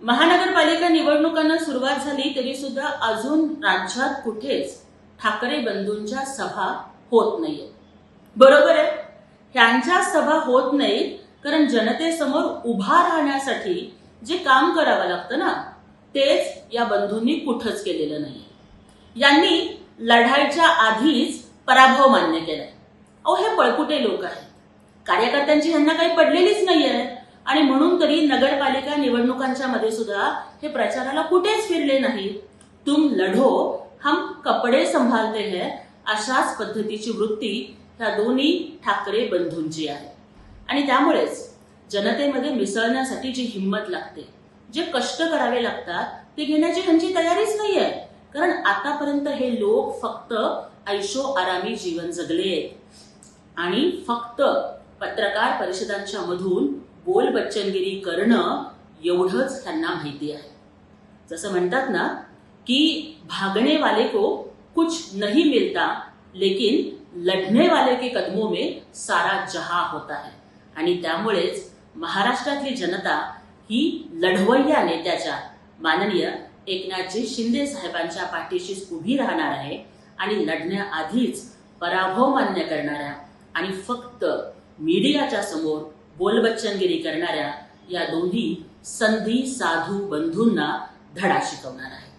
महानगरपालिका निवडणुकांना सुरुवात झाली तरी सुद्धा अजून राज्यात कुठेच ठाकरे बंधूंच्या सभा होत नाहीये. बरोबर आहे, त्यांच्या सभा होत नाहीत कारण जनतेसमोर उभा राहण्यासाठी जे काम करावं लागतं ना, तेच या बंधूंनी कुठंच केलेलं नाही. यांनी लढाईच्या आधीच पराभव मान्य केलाय. अहो, हे पळकुटे लोक आहेत. कार्यकर्त्यांची ह्यांना काही पडलेलीच नाहीये आणि म्हणून तरी नगरपालिका निवडणुकांच्या मध्ये सुद्धा हे प्रचाराला कुठेच फिरले नाही. तुम लढो, हम कपडे संभालते हैं, अशाच पद्धतीची वृत्ती ह्या दोन्ही ठाकरे बंधूंची आहे. आणि त्यामुळेच जनतेमध्ये मिसळण्यासाठी जी हिंमत लागते, जे कष्ट करावे लागतात, ते घेण्याची ह्यांची तयारीच नाहीये. कारण आतापर्यंत हे लोक फक्त ऐशो आरामी जीवन जगले आणि फक्त पत्रकार परिषदांच्या मधून बोलबच्चनगिरी करणं एवढंच त्यांना माहिती आहे. जसं म्हणतात ना की भागने वाले को कुछ नहीं मिलता, लेकिन लढने वाले के कदमों में सारा जहां होता है. आणि त्यामुळेच महाराष्ट्रातली जनता ही लढवय्या नेत्याच्या माननीय एकनाथजी शिंदे साहेबांच्या पाठीशीच उभी राहणार आहे आणि लढण्याआधीच पराभव मान्य करणाऱ्या आणि फक्त मीडियाच्या समोर बोलबच्चनगिरी करणाऱ्या या दोन्ही संधी साधू बंधूंना धडा शिकवणार आहे.